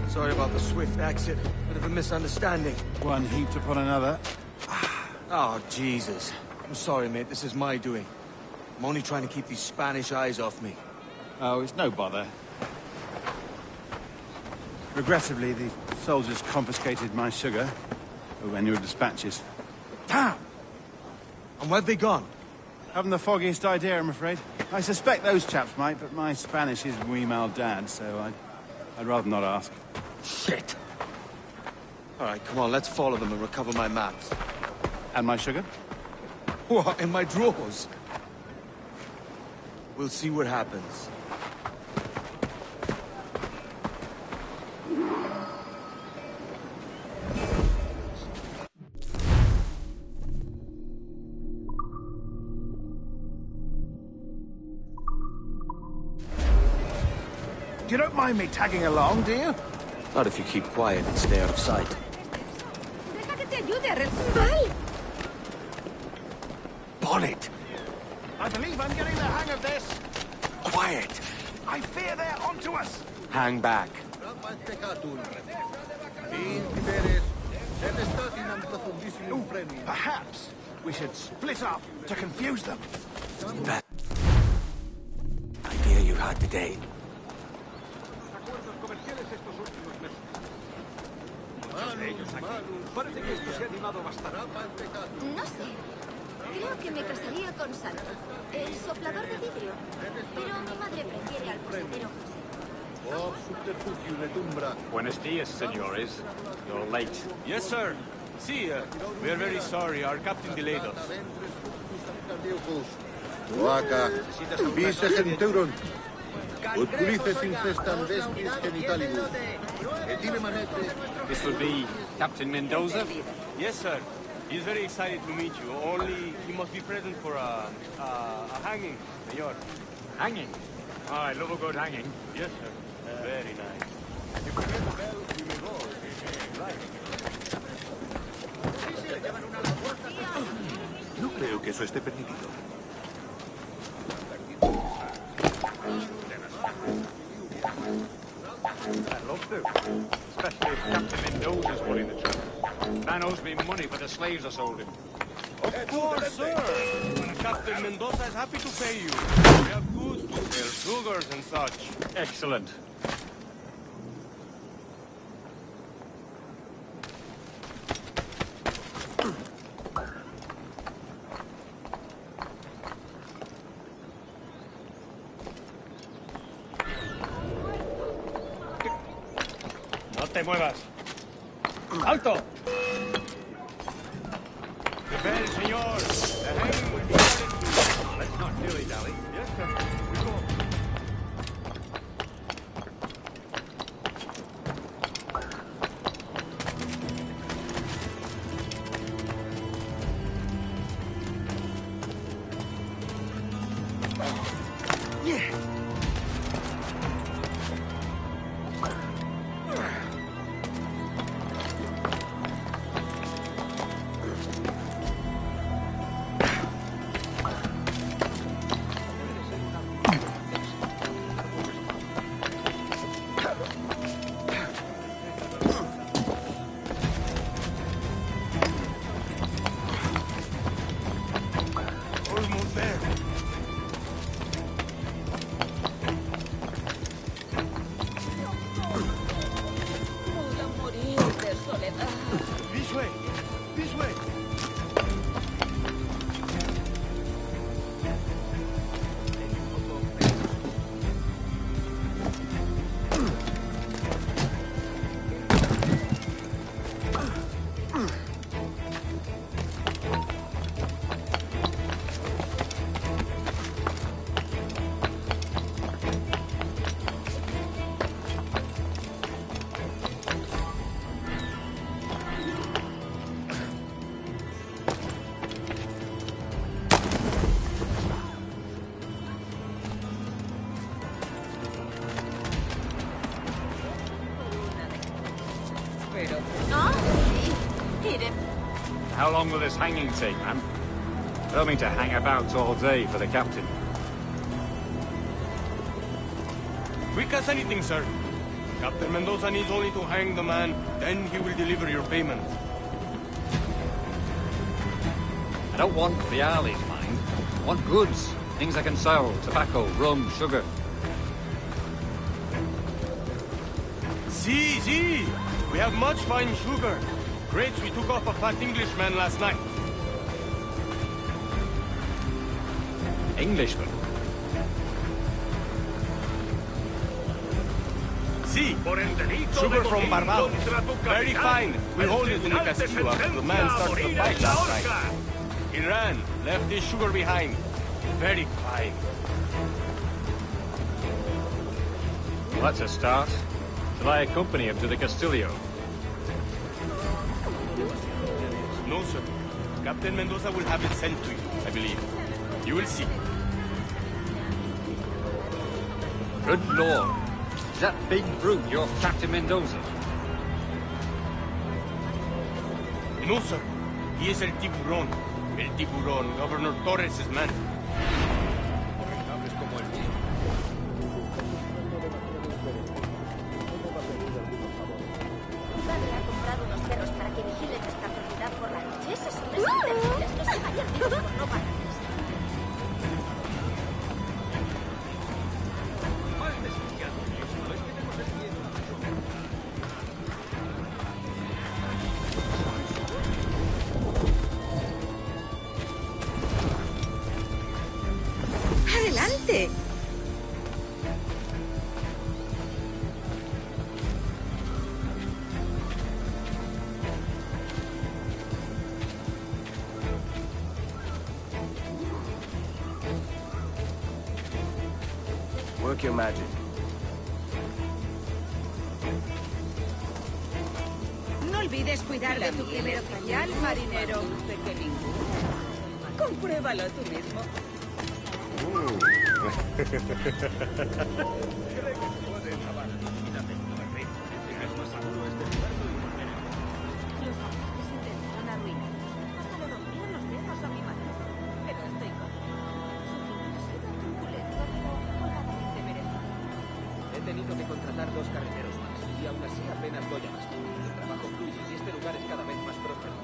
Sorry about the swift exit. Bit of a misunderstanding. One heaped upon another. Oh, Jesus. I'm sorry, mate. This is my doing. I'm only trying to keep these Spanish eyes off me. Oh, it's no bother. Regrettably, the soldiers confiscated my sugar for annual dispatches. Damn! And where've they gone? Haven't the foggiest idea, I'm afraid. I suspect those chaps might, but my Spanish is muy mal dad, so I'd rather not ask. Shit! All right, come on, let's follow them and recover my maps. And my sugar? What, in my drawers? We'll see what happens. You don't mind me tagging along, do you? Not if you keep quiet and stay out of sight. Bonnet! I believe I'm getting the hang of this. Quiet! I fear they're onto us. Hang back. Ooh, perhaps we should split up to confuse them. That idea you had today. No sé. Creo que me casaría con Santo, el soplador de vidrio. Pero mi madre prefiere al posadero José. Buenos dias, senores. You're late. Yes, sir. See, we are very sorry. Our captain delayed us. Tuaca, vice centauron. Utilices infestan vestis genitalibus. Etine manete. This will be Captain Mendoza? Yes, sir. He's very excited to meet you. Only he must be present for a hanging, senor. Hanging? Oh, I love a good hanging. Yes, sir. Very nice. No creo que eso esté permitido. I'd love to. Especially if Captain Mendoza's running the trip. Man owes me money for the slaves I sold him. Of course, sir. Captain Mendoza is happy to pay you. We have goods to sell, sugars and such. Excellent. No te muevas. ¡Alto! Prepare, senor. The hanging will be started soon. Let's not dilly-dally. Yes, sir. We go. Almost there. Voy a morir de soledad. This way. This way. Ah, sí. Iré. How long will this hanging take, man? I don't mean to hang about all day for the captain. Quick as anything, sir. Captain Mendoza needs only to hang the man, then he will deliver your payment. I don't want reales, mind. I want goods. Things I can sell. Tobacco, rum, sugar. See. We have much fine sugar. Crates we took off a fat Englishman last night. Englishman? See, sugar from Barbados. Very fine. We hold it in the castillo after the man started the fight last night. He ran, left his sugar behind. Very fine. Well, that's a start. Shall I accompany him to the Castillo? No, sir. Captain Mendoza will have it sent to you, I believe. You will see. Good Lord. Is that big brute your Captain Mendoza? No, sir. He is El Tiburón. El Tiburón, Governor Torres' man. Mi padre ha comprado unos perros para que vigilen esta propiedad por la noche. Esos hombres son terribles. No se vayan Dios por no pagarles. ¡Adelante! Work your magic. No olvides cuidar de tu primer oficial, marinero. Compruébalo tú mismo. Los ataques intentaron arruinar. Hasta le rompieron los dedos a mi madre. Pero estoy con él. Su final ha sido truculento, pero holgadamente merecido. He tenido que contratar 2 carreteros más, y aún así apenas doy abasto. El trabajo fluye y este lugar es cada vez más próspero.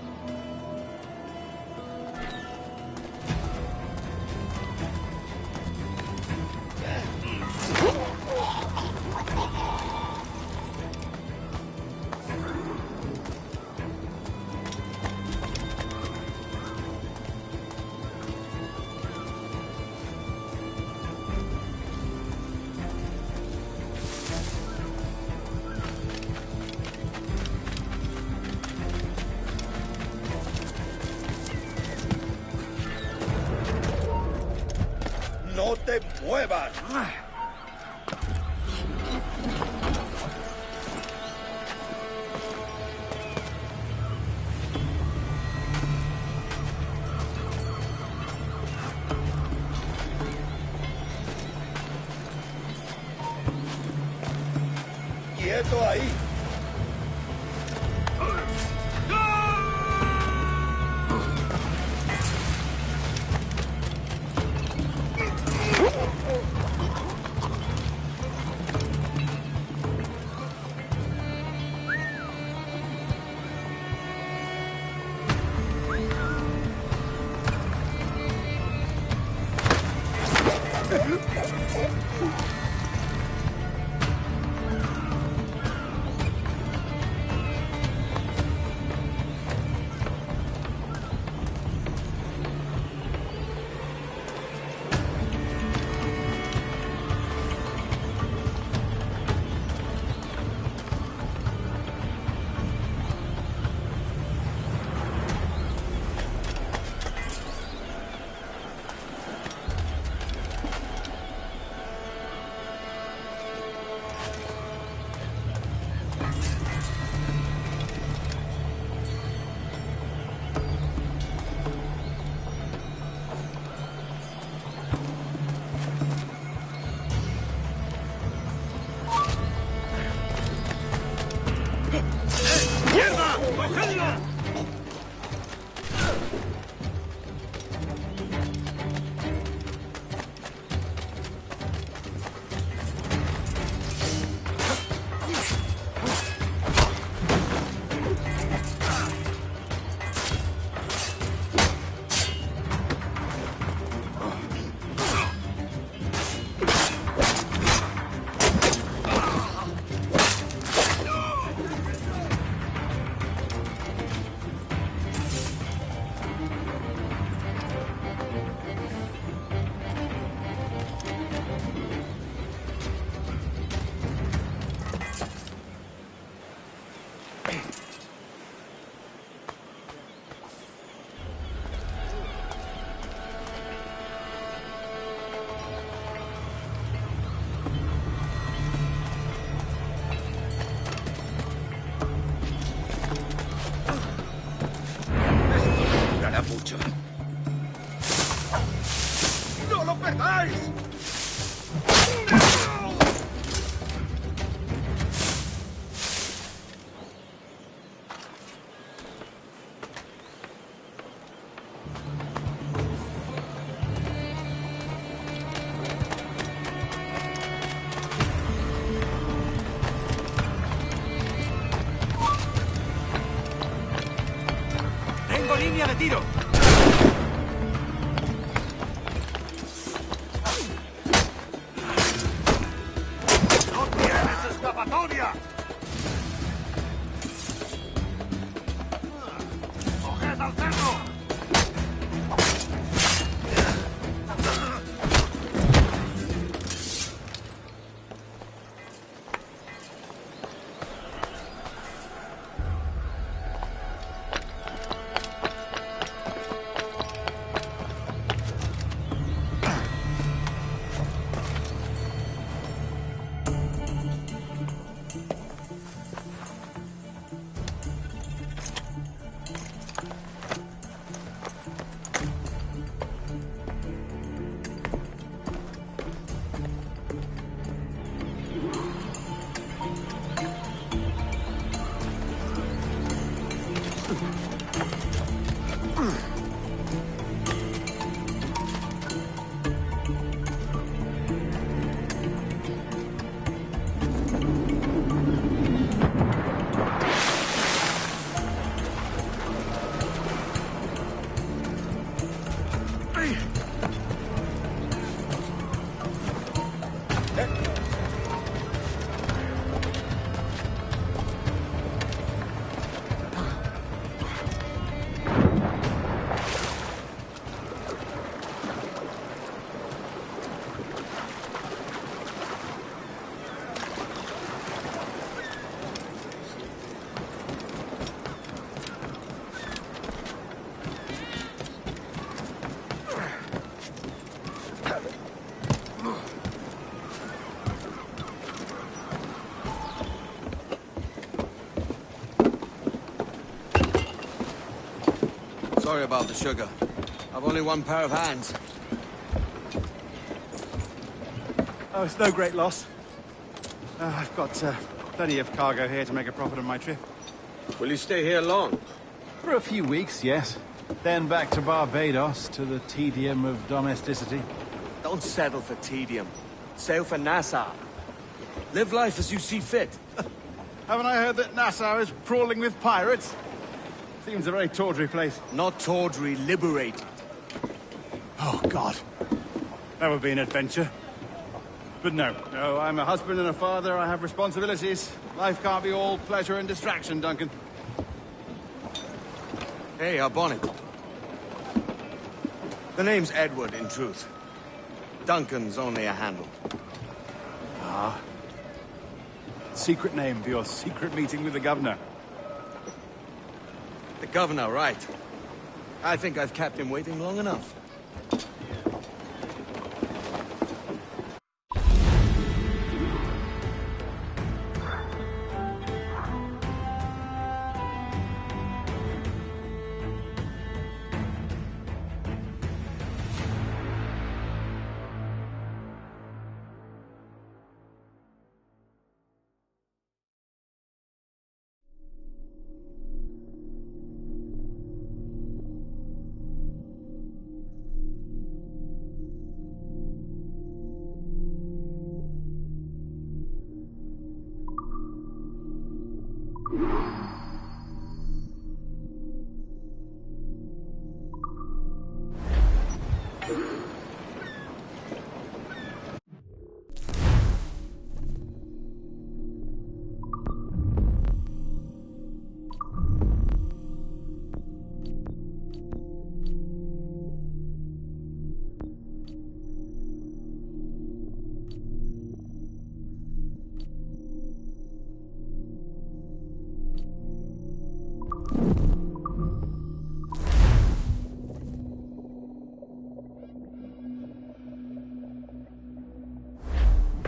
¡No te muevas! ¡Quieto ahí! línea de tiro! ¡No tienes escapatoria! ¡Coged al cerdo! Sorry about the sugar. I've only one pair of hands. Oh, it's no great loss. I've got plenty of cargo here to make a profit on my trip. Will you stay here long? For a few weeks, yes. Then back to Barbados, to the tedium of domesticity. Don't settle for tedium. Sail for Nassau. Live life as you see fit. Haven't I heard that Nassau is crawling with pirates? Seems a very tawdry place. Not tawdry, liberated. Oh, God. That would be an adventure. But no, I'm a husband and a father. I have responsibilities. Life can't be all pleasure and distraction, Duncan. Hey, our bonnet. The name's Edward, in truth. Duncan's only a handle. Ah. Secret name for your secret meeting with the governor. The governor, right. I think I've kept him waiting long enough.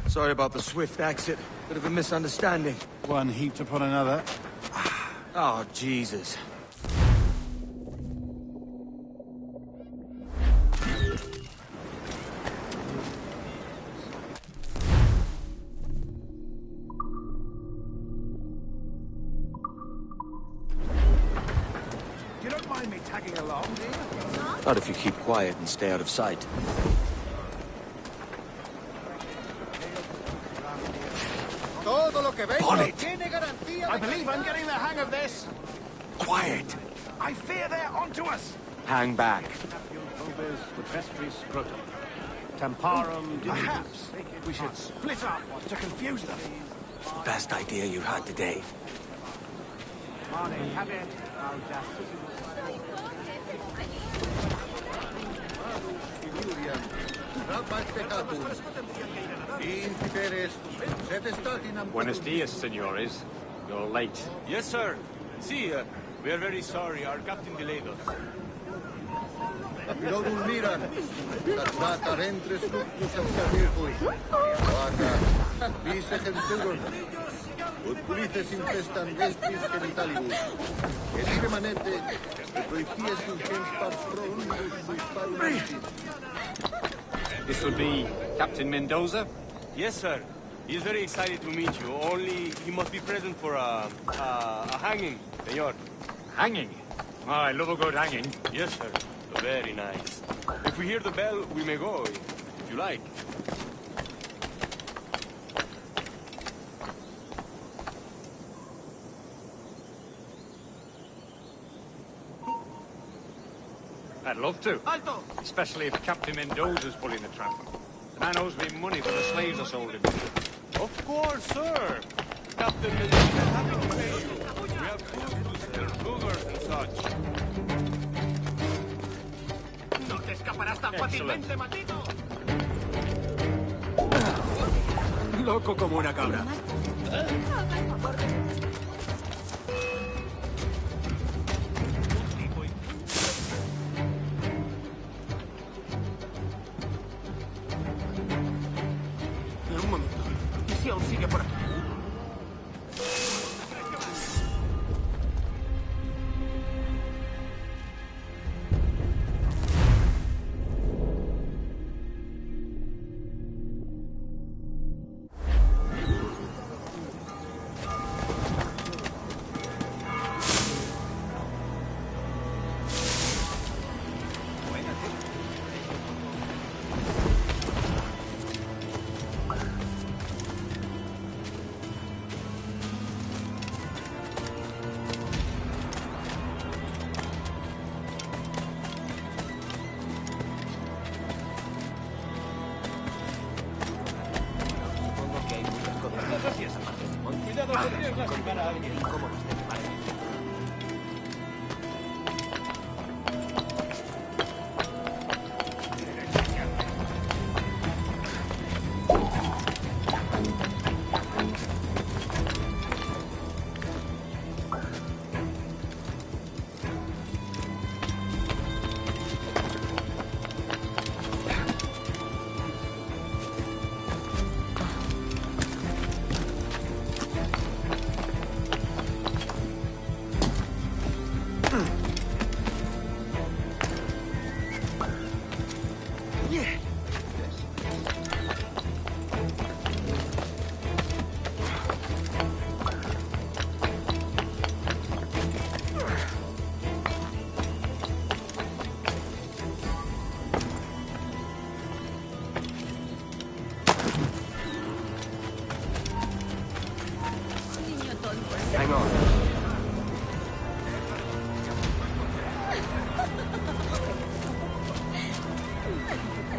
Sorry about the swift exit. Bit of a misunderstanding. One heaped upon another. Oh, Jesus. You don't mind me tagging along, do you? Not if you keep quiet and stay out of sight. Todo lo que vendo Bonnet. tiene garantía. I believe I'm getting the hang of this. Quiet. I fear they're onto us! Hang back. Temparum, perhaps we should split up to confuse them. Best idea you've had today. Buenos dias, senores. You're late. Yes, sir. See, we are very sorry. Our captain delayed us. Capilorul Miran, taxata rentres luctus observircus. Guarda, vice centurum, ut pulices infestan vestris genitalibus. Et remanete, et proities ingens pars proundus sui palumentis. This would be Captain Mendoza? Yes, sir. He's very excited to meet you. Only he must be present for a hanging, senor. Hanging? Oh, I love a good hanging. Yes, sir. Very nice. If we hear the bell, we may go, if you like. I'd love to. Alto! Especially if Captain Mendoza's pulling the trap. The man owes me money for the slaves I sold him. Of course, sir. Captain Mendoza is happy to pay you. We have food to sell, sugars and such. ¡No te escaparás tan fácilmente, maldito! Loco como una cabra. Un momento. ¿Y si aún sigue por aquí? Hang on.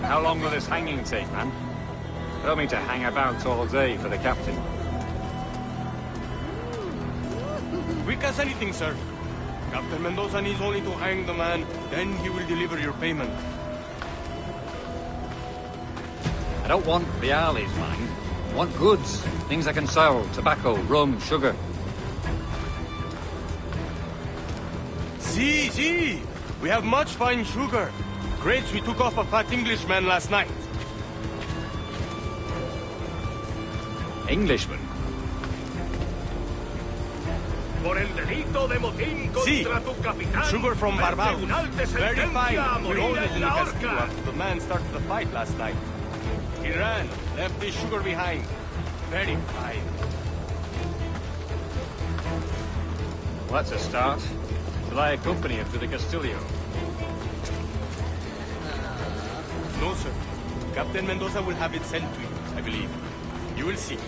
How long will this hanging take, man? I don't mean to hang about all day for the captain. Quick as anything, sir. Captain Mendoza needs only to hang the man, then he will deliver your payment. I don't want reales, mind. I want goods. Things I can sell. Tobacco, rum, sugar. See, we have much fine sugar. Grapes we took off a fat Englishman last night. Englishman? Por el delito de motín contra tu capitán. Sugar from el Barbados. tribunal te Very sentencia a fine. We morir hold it en in the la castillo horca. after the man started the fight last night. He ran, left his sugar behind. Very fine. Well, that's a start. Will I accompany him to the Castillo? No, sir. Captain Mendoza will have it sent to you, I believe. You will see.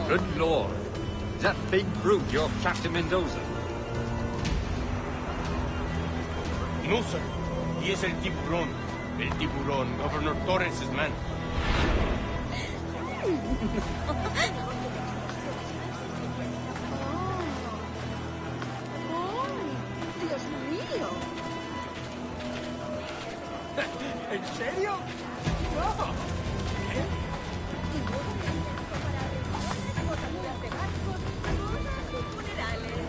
Good Lord. Is that big brute your Captain Mendoza? No, sir. He is el tiburón. El tiburón, Governor Torres' man. ¡Dios mío! ¿En serio? ¡No! Y luego me han preparado botaduras de barcos, bodas y funerales.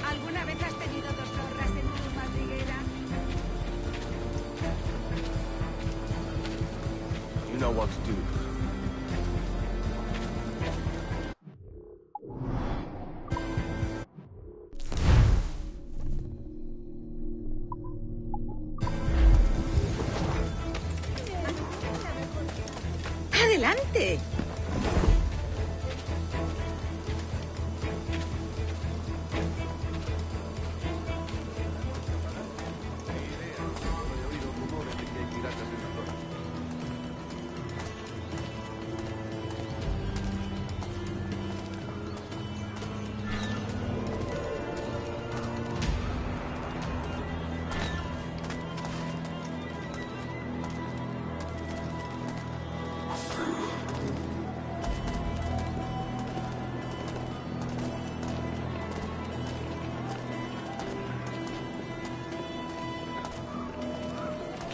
¿Alguna vez has tenido 2 zorras en tu madriguera? You know what to do. ¡Adelante! He oído rumores de que hay piratas en la zona.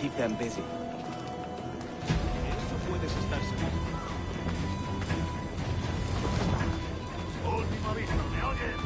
Keep them busy. Eso puedes estar seguro. Último aviso, ¿me oyes?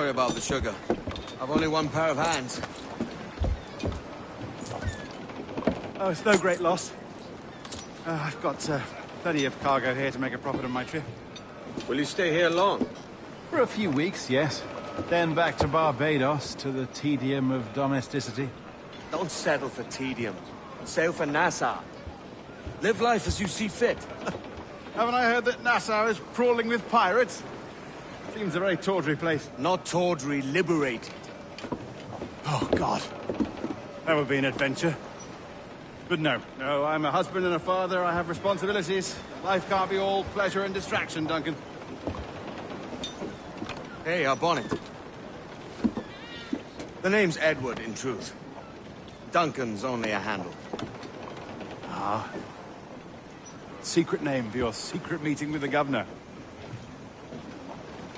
Sorry about the sugar. I've only one pair of hands. Oh, it's no great loss. I've got plenty of cargo here to make a profit on my trip. Will you stay here long? For a few weeks, yes. Then back to Barbados, to the tedium of domesticity. Don't settle for tedium. Sail for Nassau. Live life as you see fit. Haven't I heard that Nassau is crawling with pirates? Seems a very tawdry place. Not tawdry, liberated. Oh, God. That would be an adventure. But no, I'm a husband and a father. I have responsibilities. Life can't be all pleasure and distraction, Duncan. Hey, our bonnet. The name's Edward, in truth. Duncan's only a handle. Ah. Secret name for your secret meeting with the governor.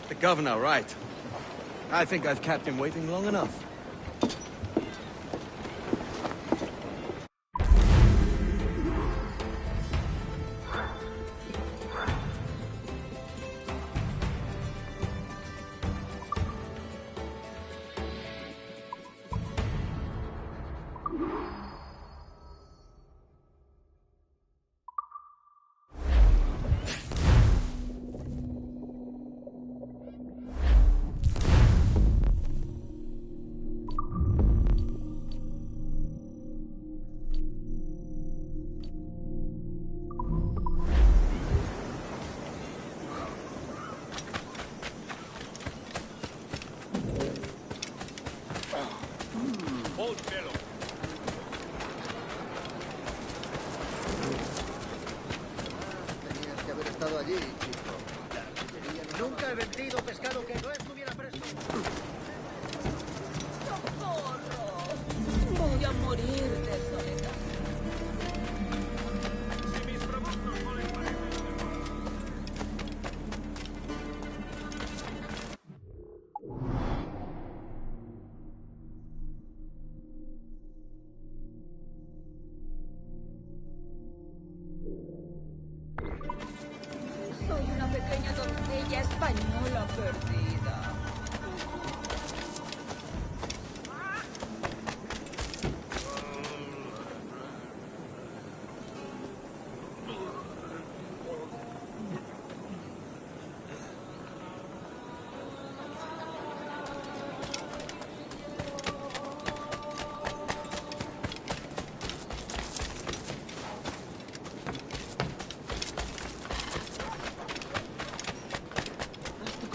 The governor, right. I think I've kept him waiting long enough. Tenías que haber estado allí, chico. Nunca he vendido pescado que no estuviera preso. ¡Socorro! Voy a morir de soledad. Si mis productos no les parecen Soy una pequeña doncella española perdida.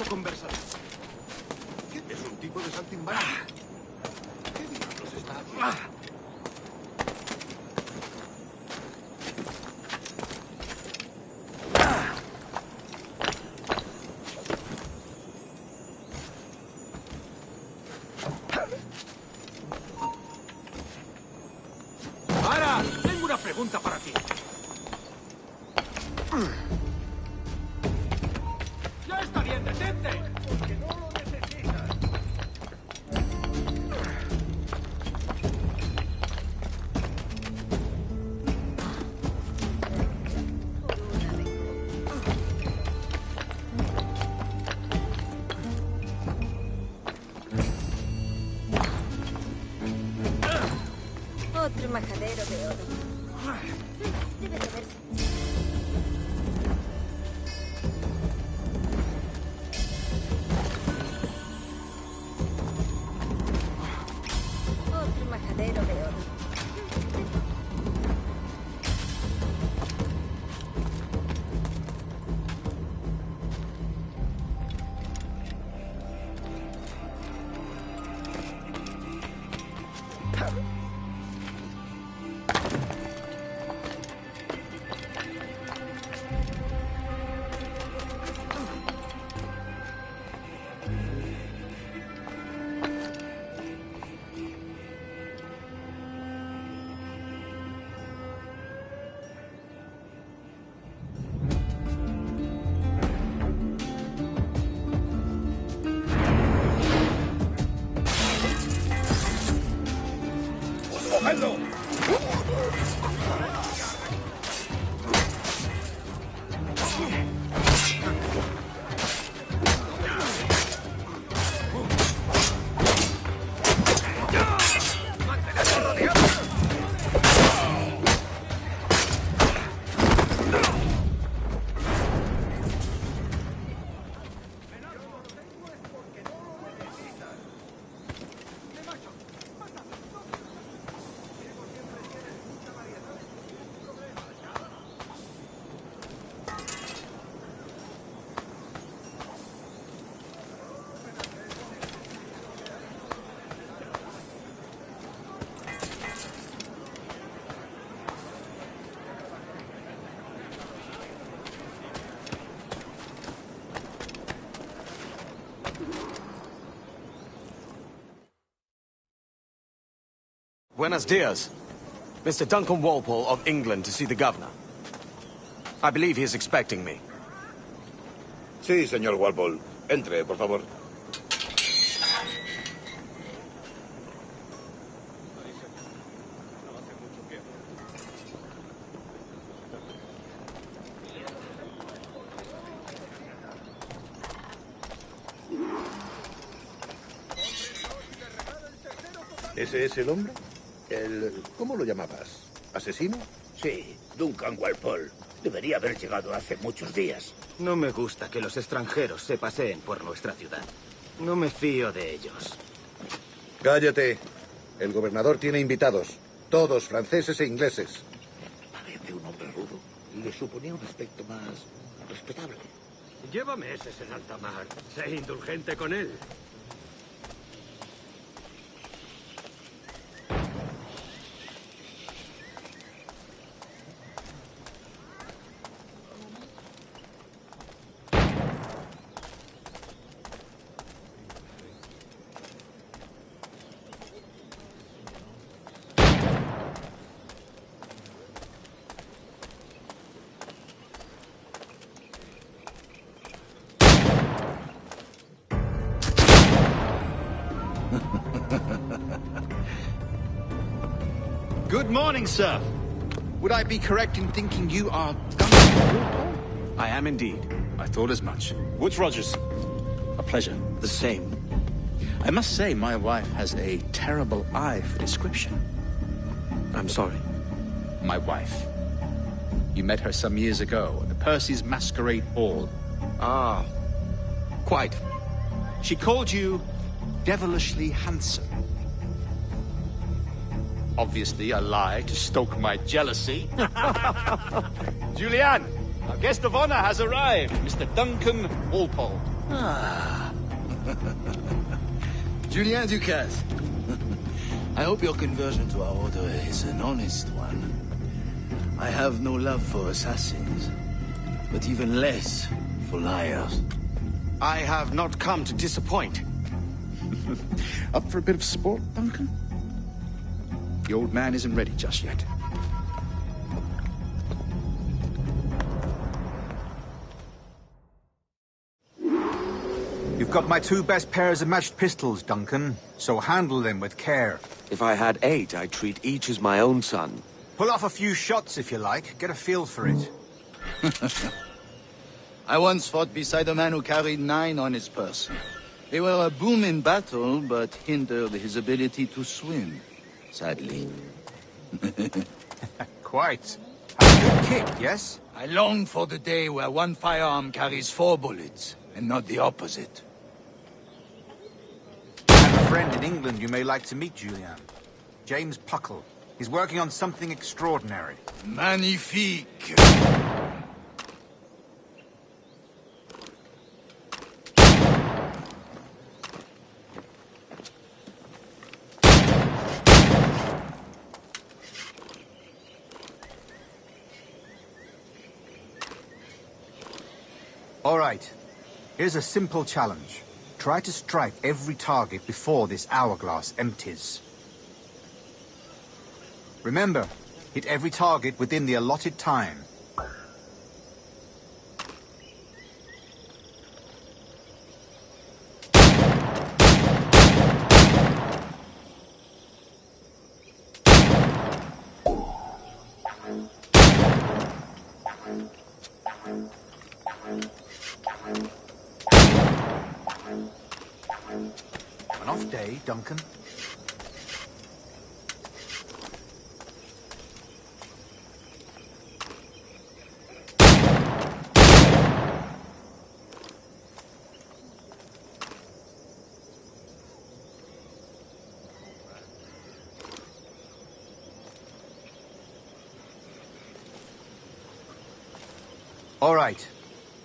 Conversación. ¿Quién es un tipo de saltimbanqui? ¿Qué diablos está haciendo? ¡Para! Tengo una pregunta para ti. ¡Ya está bien, detente! Porque no lo necesitas. Otro majadero de oro. Debe de verse. Buenos dias. Mr. Duncan Walpole of England to see the governor. I believe he is expecting me. Sí, señor Walpole. Entre, por favor. ¿Ese es el hombre? ¿Cómo lo llamabas? ¿Asesino? Sí, Duncan Walpole. Debería haber llegado hace muchos días. No me gusta que los extranjeros se paseen por nuestra ciudad. No me fío de ellos. Cállate. El gobernador tiene invitados. Todos franceses e ingleses. Parece un hombre rudo. Le suponía un aspecto más respetable. Lleva meses en alta mar. Sé indulgente con él. Good morning, sir. Would I be correct in thinking you are Duncan? I am indeed. I thought as much. Woods Rogers. A pleasure. The same. I must say, my wife has a terrible eye for description. I'm sorry. My wife. You met her some years ago at the Percy's Masquerade Ball. Ah, quite. She called you devilishly handsome. Obviously a lie to stoke my jealousy. Julianne, our guest of honor has arrived, Mr. Duncan Walpole. Ah. Julien Ducasse. I hope your conversion to our order is an honest one. I have no love for assassins, but even less for liars. I have not come to disappoint. Up for a bit of sport, Duncan? The old man isn't ready just yet. You've got my two best pairs of matched pistols, Duncan, so handle them with care. If I had 8, I'd treat each as my own son. Pull off a few shots if you like. Get a feel for it. I once fought beside a man who carried 9 on his person. They were a boom in battle, but hindered his ability to swim, sadly. Quite. Have a good kick, yes? I long for the day where one firearm carries 4 bullets, and not the opposite. I have a friend in England you may like to meet, Julian. James Puckle. He's working on something extraordinary. Magnifique! All right. Here's a simple challenge. Try to strike every target before this hourglass empties. Remember, hit every target within the allotted time. An off day, Duncan. All right.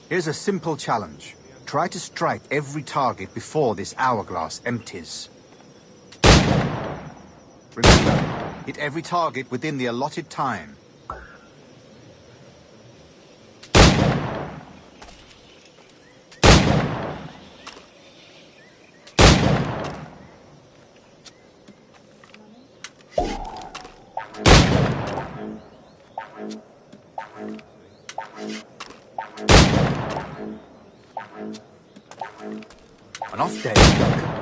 Here's a simple challenge. Try to strike every target before this hourglass empties. Remember, hit every target within the allotted time. An off day, Duncan.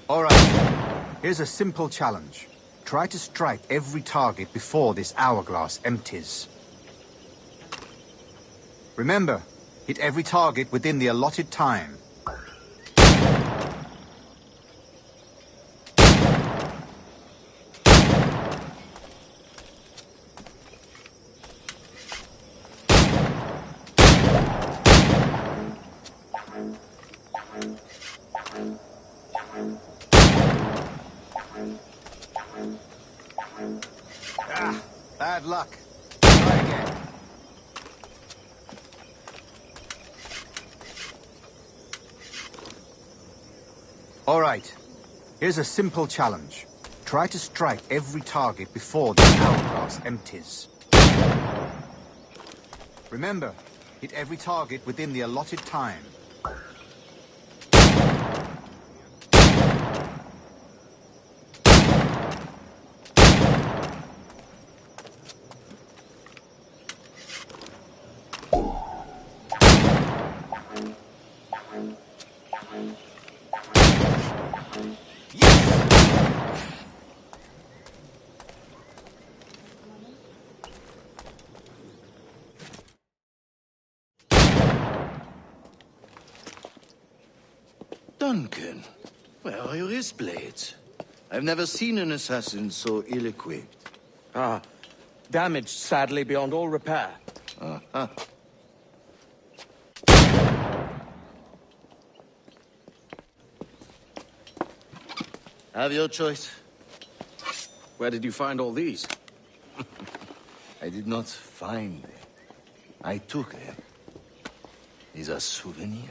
All right, here's a simple challenge. Try to strike every target before this hourglass empties. Remember, hit every target within the allotted time. Bad luck. Try again. All right. Here's a simple challenge. Try to strike every target before the hourglass empties. Remember, hit every target within the allotted time. Duncan, where are your wrist blades? I've never seen an assassin so ill-equipped. Ah, damaged sadly beyond all repair. Uh-huh. Have your choice. Where did you find all these? I did not find them. I took them. These are souvenirs.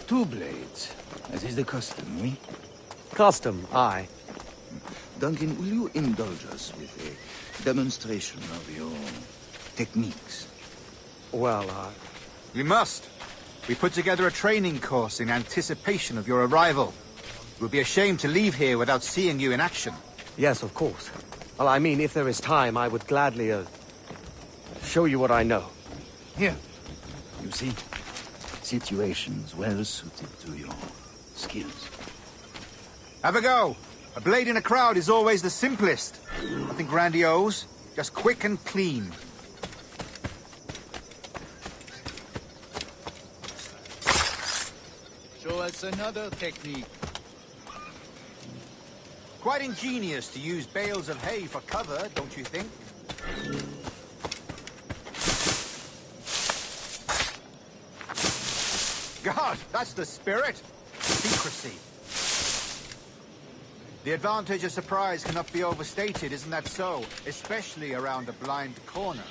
Two blades, as is the custom, oui? Custom, aye. Duncan, will you indulge us with a demonstration of your techniques? Well, We must. We put together a training course in anticipation of your arrival. It would be a shame to leave here without seeing you in action. yes, of course. Well, I mean, if there is time, I would gladly, show you what I know. Here. You see? Situations well suited to your skills. Have a go. A blade in a crowd is always the simplest. Nothing grandiose, just quick and clean. Show us another technique. Quite ingenious to use bales of hay for cover, don't you think? God, that's the spirit. Secrecy. The advantage of surprise cannot be overstated, isn't that so? Especially around a blind corner.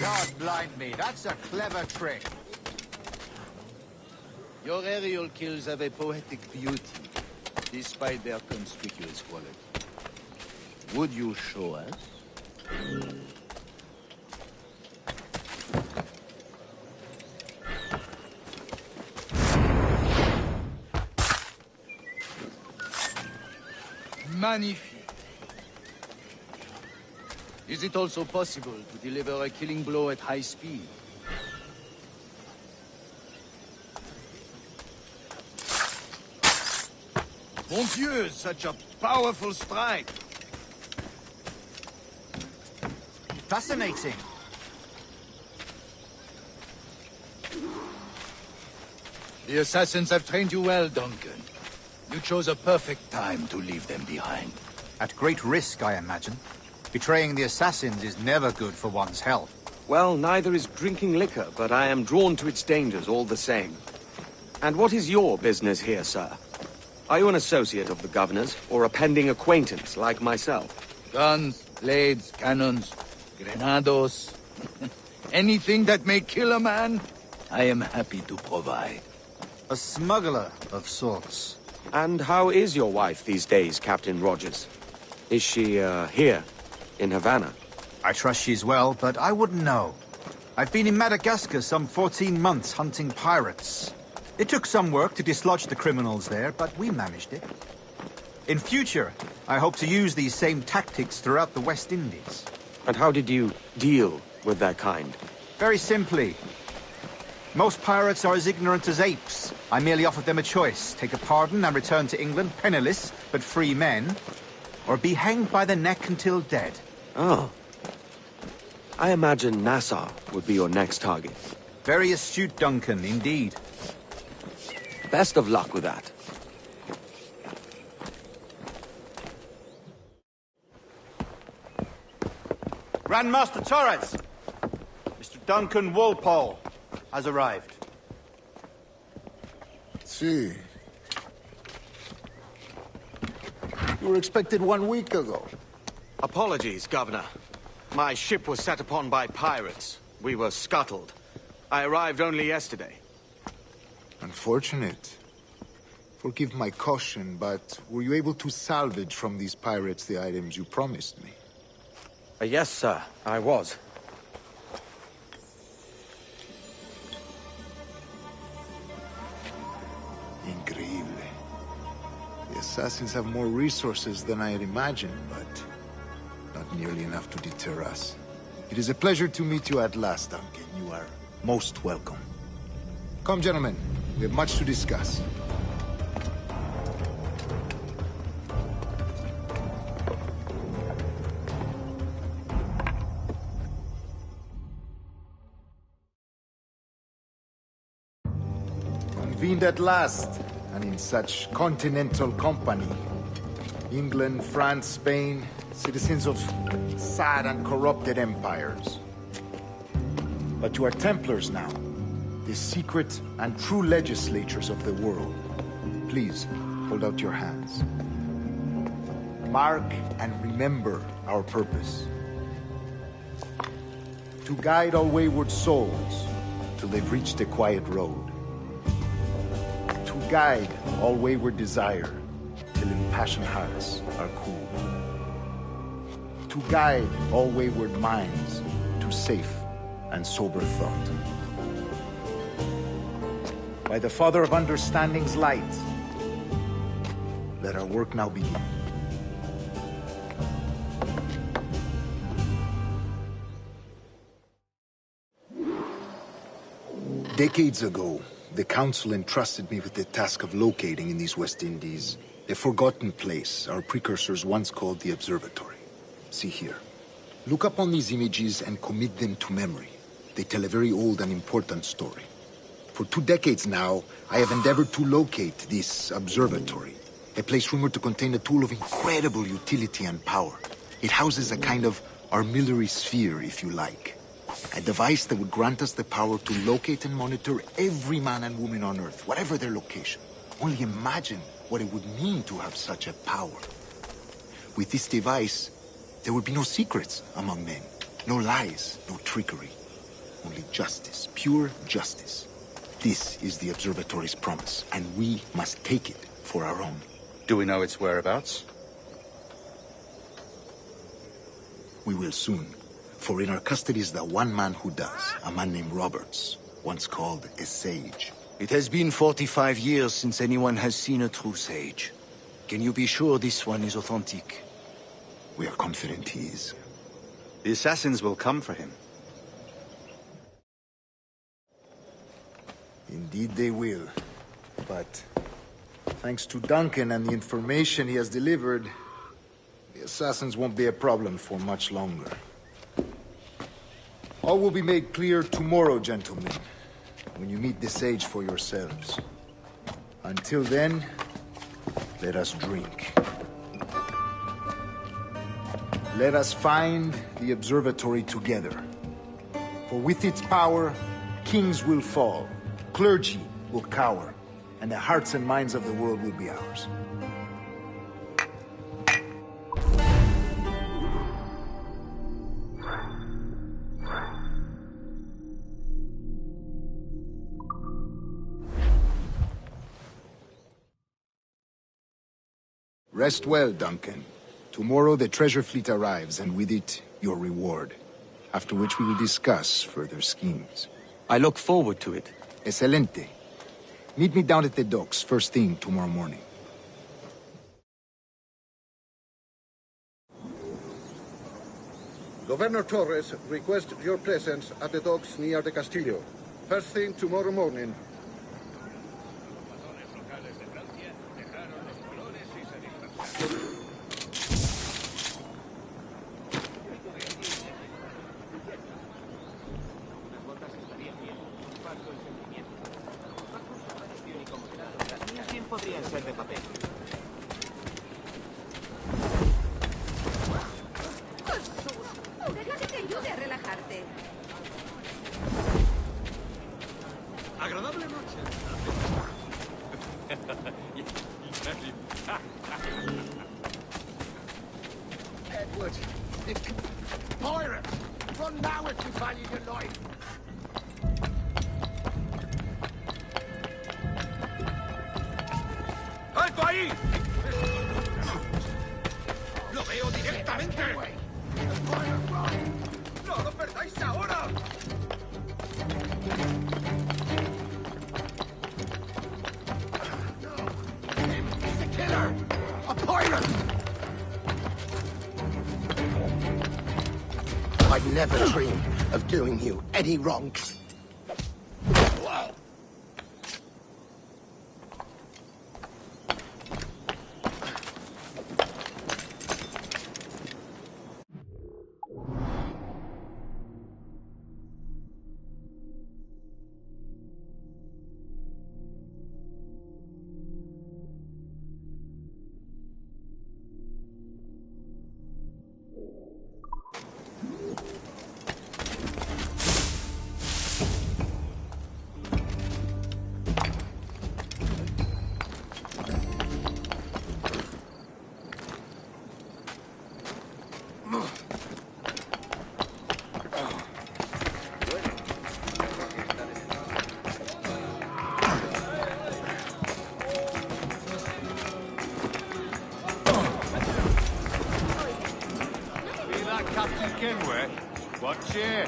God blind me, that's a clever trick. Your aerial kills have a poetic beauty, despite their conspicuous quality. Would you show us? Magnifique. Is it also possible to deliver a killing blow at high speed? Mon Dieu, such a powerful strike! Fascinating. The assassins have trained you well, Duncan. You chose a perfect time to leave them behind. At great risk, I imagine. Betraying the assassins is never good for one's health. Well, neither is drinking liquor, but I am drawn to its dangers all the same. And what is your business here, sir? Are you an associate of the governor's, or a pending acquaintance like myself? Guns, blades, cannons, grenados. Anything that may kill a man, I am happy to provide. A smuggler of sorts. And how is your wife these days, Captain Rogers? Is she, here, in Havana? I trust she's well, but I wouldn't know. I've been in Madagascar some 14 months hunting pirates. It took some work to dislodge the criminals there, but we managed it. In future, I hope to use these same tactics throughout the West Indies. And how did you deal with that kind? Very simply. Most pirates are as ignorant as apes. I merely offered them a choice. Take a pardon and return to England penniless, but free men, or be hanged by the neck until dead. Oh. I imagine Nassau would be your next target. Very astute, Duncan, indeed. Best of luck with that. Grandmaster Torres! Mr. Duncan Walpole has arrived. See. You were expected 1 week ago. Apologies, Governor. My ship was set upon by pirates. We were scuttled. I arrived only yesterday. Unfortunate. Forgive my caution, but were you able to salvage from these pirates the items you promised me? Yes, sir, I was. Increíble. The assassins have more resources than I had imagined, but not nearly enough to deter us. It is a pleasure to meet you at last, Duncan. You are most welcome. Come, gentlemen. We have much to discuss. Convened at last, and in such continental company. England, France, Spain, citizens of sad and corrupted empires. But you are Templars now, the secret and true legislatures of the world. Please, hold out your hands. Mark and remember our purpose. To guide all wayward souls till they've reached a quiet road. To guide all wayward desire till impassioned hearts are cool. To guide all wayward minds to safe and sober thought. By the Father of Understanding's light, let our work now begin. Decades ago, the Council entrusted me with the task of locating in these West Indies a forgotten place our precursors once called the Observatory. See here. Look upon these images and commit them to memory. They tell a very old and important story. For 2 decades now, I have endeavored to locate this observatory, a place rumored to contain a tool of incredible utility and power. It houses a kind of armillary sphere, if you like. A device that would grant us the power to locate and monitor every man and woman on Earth, whatever their location. Only imagine what it would mean to have such a power. With this device, there would be no secrets among men, no lies, no trickery. Only justice, pure justice. This is the Observatory's promise, and we must take it for our own. Do we know its whereabouts? We will soon. For in our custody is the one man who does, a man named Roberts, once called a sage. It has been 45 years since anyone has seen a true sage. Can you be sure this one is authentic? We are confident he is. The assassins will come for him. Indeed they will. But thanks to Duncan and the information he has delivered, the assassins won't be a problem for much longer. All will be made clear tomorrow, gentlemen, when you meet the sage for yourselves. Until then, let us drink. Let us find the observatory together. For with its power, kings will fall, clergy will cower, and the hearts and minds of the world will be ours. Rest well, Duncan. Tomorrow the treasure fleet arrives, and with it, your reward. After which we will discuss further schemes. I look forward to it. Excelente. Meet me down at the docks first thing tomorrow morning. Governor Torres requests your presence at the docks near the Castillo. First thing tomorrow morning. Podrían ser de papel. Deja que te ayude a relajarte. Agradable noche. Edward, pirates! Run now if you value your life! ¡Alto ahí! ¡Lo veo directamente! ¡No lo perdáis ahora! He's a killer! A pirate! I'd never dream of doing you any wrong. Captain Kenway? What cheer?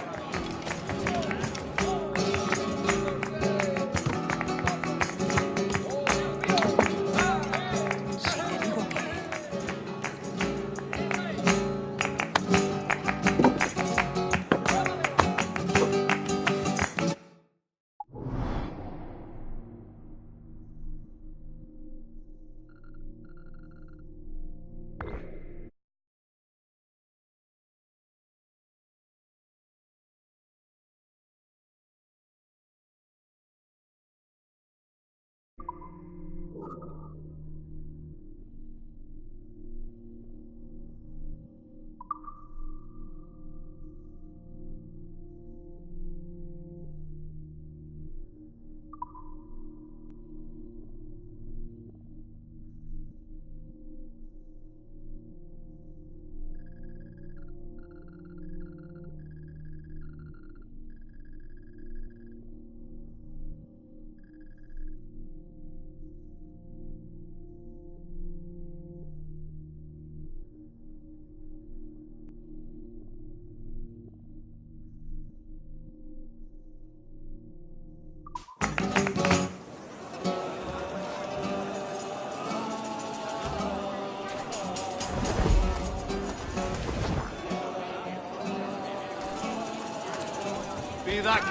Be that...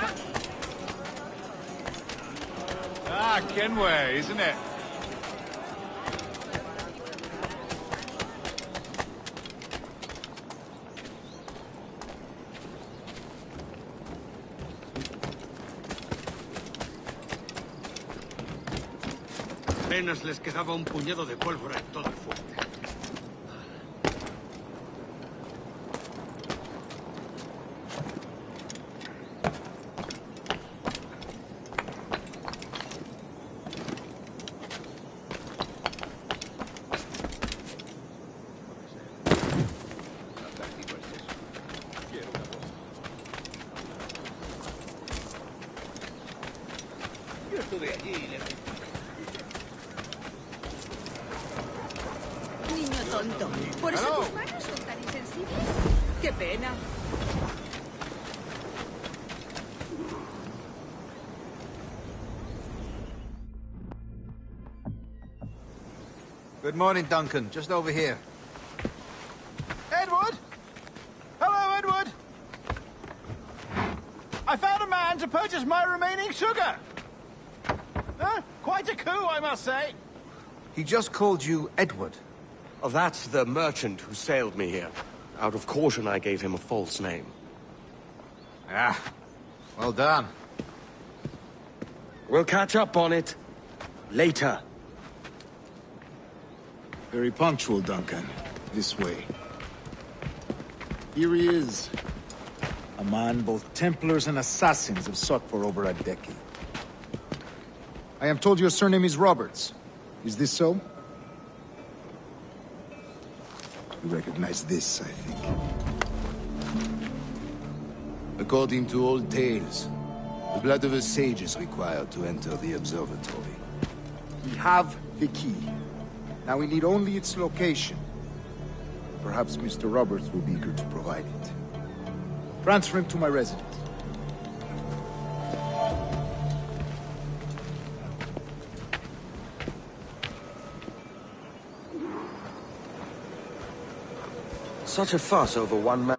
Ah, Kenway, isn't it? Apenas les quedaba un puñado de pólvora en todo el fuerte. Yo estuve allí y le... Niño tonto. ¿Por eso tus manos son tan insensibles? ¡Qué pena! Good morning, Duncan. Just over here. Edward? Hello, Edward! I found a man to purchase my remaining sugar! Quite a coup, I must say. He just called you Edward. Oh, that's the merchant who sailed me here. Out of caution, I gave him a false name. Ah, well done. We'll catch up on it later. Very punctual, Duncan. This way. Here he is. A man both Templars and Assassins have sought for over a decade. I am told your surname is Roberts. Is this so? You recognize this, I think. According to old tales, the blood of a sage is required to enter the observatory. We have the key. Now we need only its location. Perhaps Mr. Roberts will be eager to provide it. Transfer him to my residence. Such a fuss over one man.